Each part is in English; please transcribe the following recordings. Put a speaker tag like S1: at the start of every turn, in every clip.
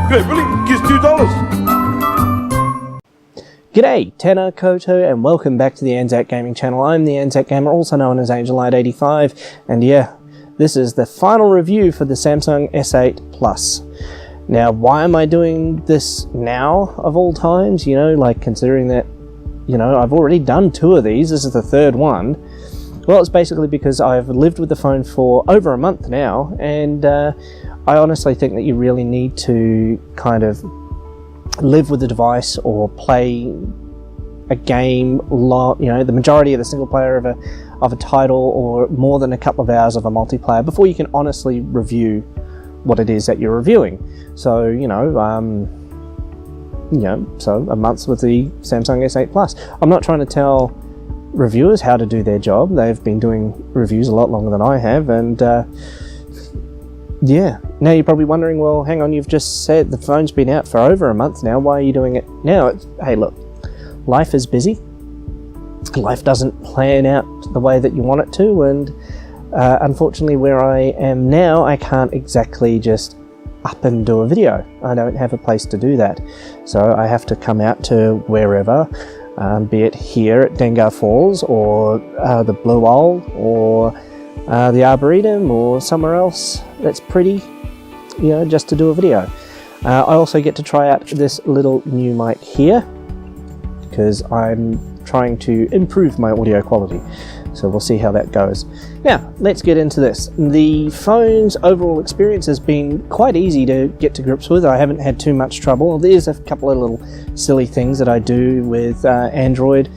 S1: Great, really? Gives $2.
S2: G'day, Tanner Koto, and welcome back to the Anzac Gaming channel. I'm the Anzac Gamer, also known as AngelKnight85, and yeah, this is the final review for the Samsung S8 Plus. Now, why am I doing this now, of all times? You know, like, considering that, you know, I've already done 2 of these, this is the 3rd one. Well, it's basically because I've lived with the phone for over a month now, and I honestly think that you really need to kind of live with the device or play a game, you know, the majority of the single player of a title, or more than a couple of hours of a multiplayer before you can honestly review what it is that you're reviewing. So, so a month with the Samsung S8 Plus. I'm not trying to tell reviewers how to do their job. They've been doing reviews a lot longer than I have, and yeah. Now you're probably wondering, well, hang on, you've just said the phone's been out for over a month now. Why are you doing it now? Hey, look, life is busy. Life doesn't plan out the way that you want it to, and unfortunately where I am now, I can't exactly just up and do a video. I don't have a place to do that. So I have to come out to wherever, be it here at Dengar Falls, or the Blue Owl, or the Arboretum, or somewhere else that's pretty, you know, just to do a video. I also get to try out this little new mic here because I'm trying to improve my audio quality, so we'll see how that goes. Now let's get into this. The phone's overall experience has been quite easy to get to grips with. I haven't had too much trouble. There's a couple of little silly things that I do with Android,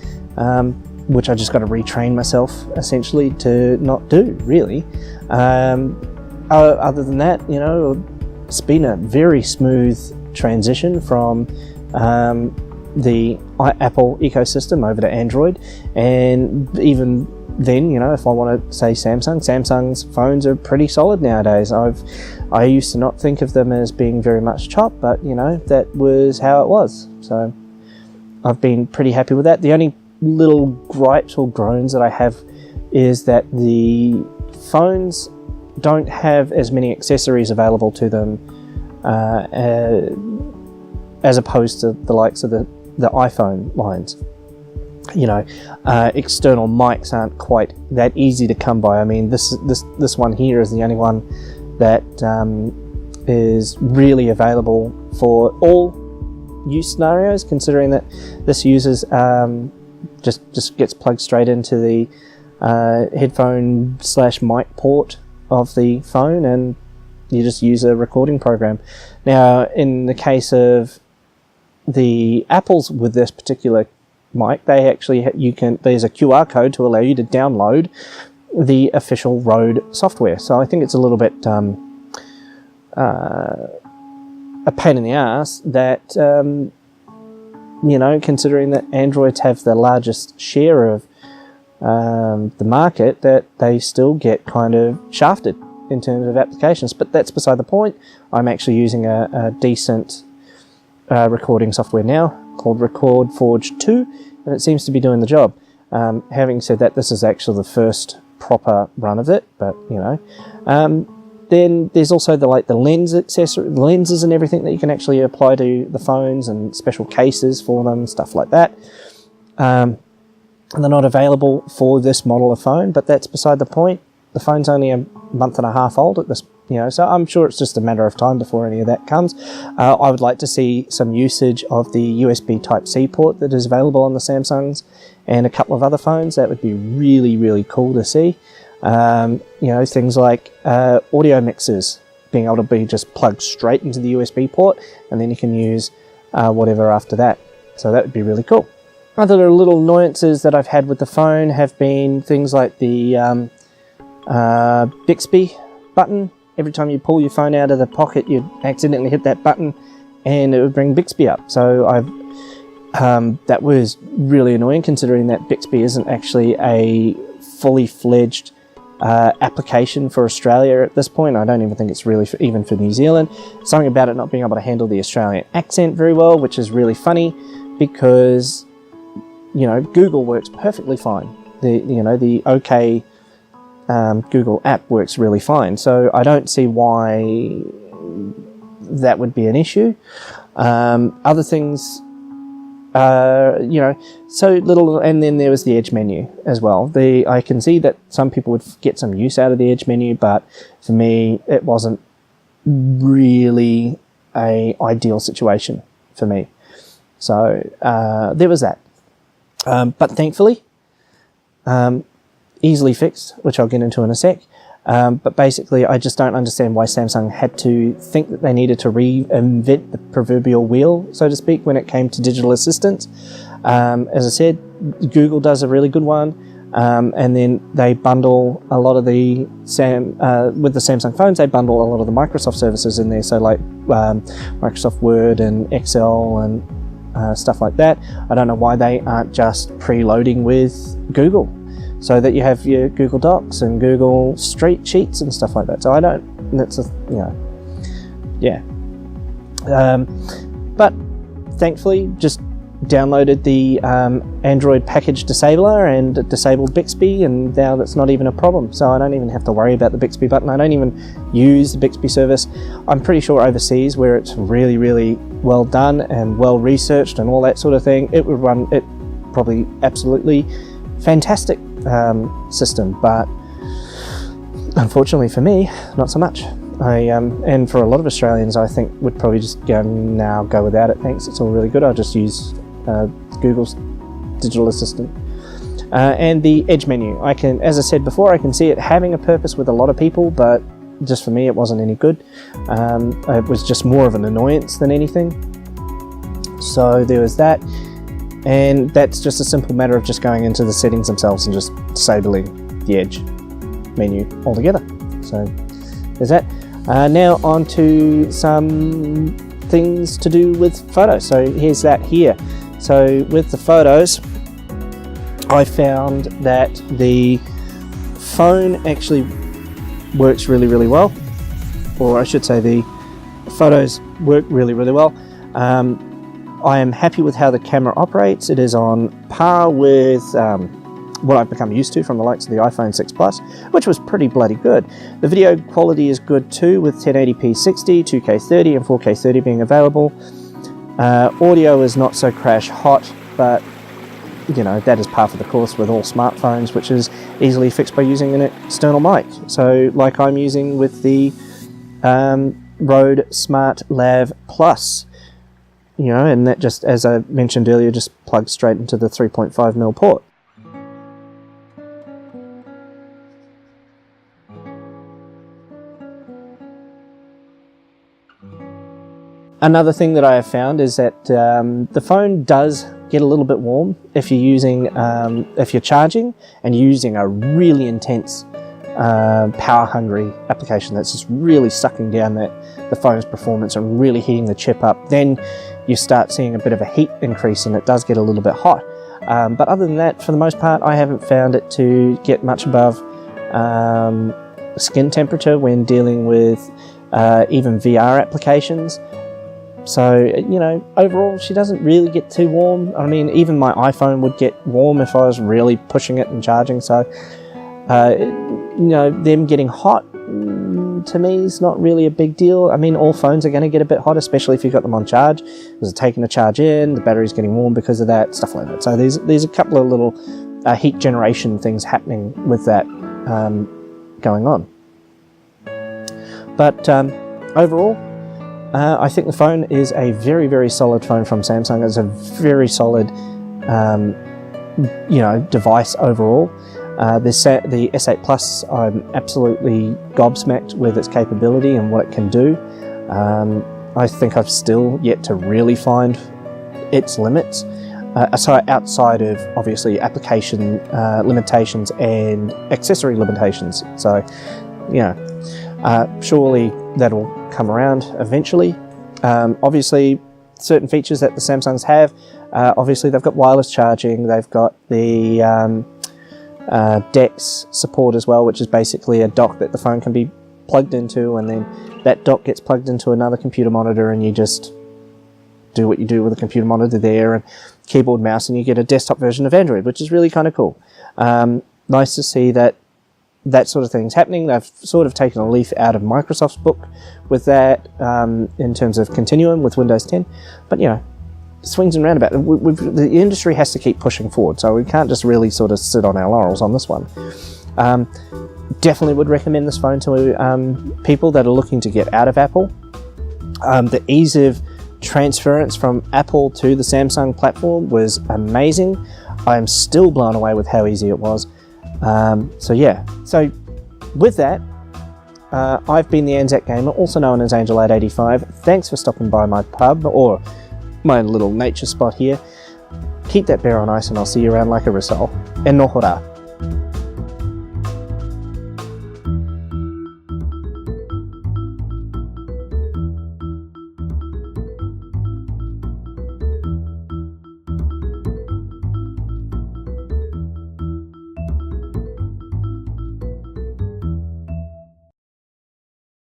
S2: which I just got to retrain myself essentially to not do, really. Other than that, you know, it's been a very smooth transition from the Apple ecosystem over to Android, and even then, you know, if I want to say Samsung's phones are pretty solid nowadays. I used to not think of them as being very much chop, but you know, that was how it was. So I've been pretty happy with that. The only little gripes or groans that I have is that the phones don't have as many accessories available to them as opposed to the likes of the iPhone lines. You know, external mics aren't quite that easy to come by. I mean, this one here is the only one that is really available for all use scenarios, considering that this uses just gets plugged straight into the headphone / mic port of the phone, and you just use a recording program. Now, in the case of the Apples with this particular mic, they actually there's a QR code to allow you to download the official Rode software. So I think it's a little bit a pain in the ass that you know, considering that Androids have the largest share of the market, that they still get kind of shafted in terms of applications. But that's beside the point. I'm actually using a decent recording software now called Record Forge 2, and it seems to be doing the job. Having said that, this is actually the first proper run of it, but you know. Then there's also the lens accessory, lenses and everything that you can actually apply to the phones, and special cases for them, stuff like that. And they're not available for this model of phone, but that's beside the point. The phone's only a month and a half old at this, you know, so I'm sure it's just a matter of time before any of that comes. I would like to see some usage of the USB Type-C port that is available on the Samsungs and a couple of other phones. That would be really, really cool to see. You know, things like audio mixers being able to be just plugged straight into the USB port, and then you can use whatever after that. So that would be really cool. Other little annoyances that I've had with the phone have been things like the Bixby button. Every time you pull your phone out of the pocket, you'd accidentally hit that button and it would bring Bixby up. So that was really annoying, considering that Bixby isn't actually a fully fledged application for Australia at this point. I don't even think it's really even for New Zealand. Something about it not being able to handle the Australian accent very well, which is really funny, because you know, Google works perfectly fine. The OK Google app works really fine. So I don't see why that would be an issue. Other things, so little, and then there was the Edge menu as well. I can see that some people would get some use out of the Edge menu, but for me, it wasn't really a ideal situation for me. So there was that. But thankfully, easily fixed, which I'll get into in a sec. But basically, I just don't understand why Samsung had to think that they needed to reinvent the proverbial wheel, so to speak, when it came to digital assistants. As I said, Google does a really good one, and then they bundle a lot of the with the Samsung phones. They bundle a lot of the Microsoft services in there, so like Microsoft Word and Excel and stuff like that. I don't know why they aren't just preloading with Google, so that you have your Google Docs and Google Street Sheets and stuff like that. So I don't, that's a, yeah. But thankfully, just downloaded the Android package disabler and disabled Bixby, and now that's not even a problem. So I don't even have to worry about the Bixby button. I don't even use the Bixby service. I'm pretty sure overseas, where it's really, really well done and well researched and all that sort of thing, it would run it probably absolutely fantastic system, but unfortunately for me, not so much. And for a lot of Australians, I think would probably just go without it. Thanks, it's all really good. I'll just use Google's digital assistant. And the Edge menu, as I said before, I can see it having a purpose with a lot of people, but just for me, it wasn't any good. It was just more of an annoyance than anything. So there was that. And that's just a simple matter of just going into the settings themselves and just disabling the Edge menu altogether. So there's that. Now on to some things to do with photos. So here's that here. So with the photos, I found that the phone actually works really, really well. Or I should say the photos work really, really well. I am happy with how the camera operates. It is on par with what I've become used to from the likes of the iPhone 6 Plus, which was pretty bloody good. The video quality is good too, with 1080p 60, 2K 30 and 4K 30 being available. Audio is not so crash hot, but that is par for the course with all smartphones, which is easily fixed by using an external mic. So like I'm using with the Rode Smart Lav Plus. And that just, as I mentioned earlier, just plugs straight into the 3.5mm port. Another thing that I have found is that the phone does get a little bit warm if you're if you're charging and using a really intense power-hungry application that's just really sucking down the phone's performance and really heating the chip up. Then you start seeing a bit of a heat increase and it does get a little bit hot. But other than that, for the most part, I haven't found it to get much above skin temperature when dealing with even VR applications. So, overall, she doesn't really get too warm. I mean, even my iPhone would get warm if I was really pushing it and charging. So, them getting hot, to me, is not really a big deal. I mean, all phones are going to get a bit hot, especially if you've got them on charge. Because it's taking a charge in, the battery's getting warm because of that, stuff like that. So there's a couple of little heat generation things happening with that going on. But overall, I think the phone is a very, very solid phone from Samsung. It's a very solid, device overall. The S8 Plus, I'm absolutely gobsmacked with its capability and what it can do. I think I've still yet to really find its limits, outside of obviously application limitations and accessory limitations. So, surely that'll come around eventually. Obviously, certain features that the Samsungs have, obviously they've got wireless charging, they've got the DeX support as well, which is basically a dock that the phone can be plugged into, and then that dock gets plugged into another computer monitor, and you just do what you do with a computer monitor there, and keyboard, mouse, and you get a desktop version of Android, which is really kind of cool. Nice to see that sort of thing's happening. They've sort of taken a leaf out of Microsoft's book with that in terms of continuum with Windows 10. But, you know, swings and roundabouts. The industry has to keep pushing forward, so we can't just really sort of sit on our laurels on this one. Definitely would recommend this phone to people that are looking to get out of Apple. The ease of transference from Apple to the Samsung platform was amazing. I'm still blown away with how easy it was. So yeah, so with that, I've been the Anzac Gamer, also known as Angel885. Thanks for stopping by my pub, or my little nature spot here. Keep that bear on ice, and I'll see you around like a risol. E nohora.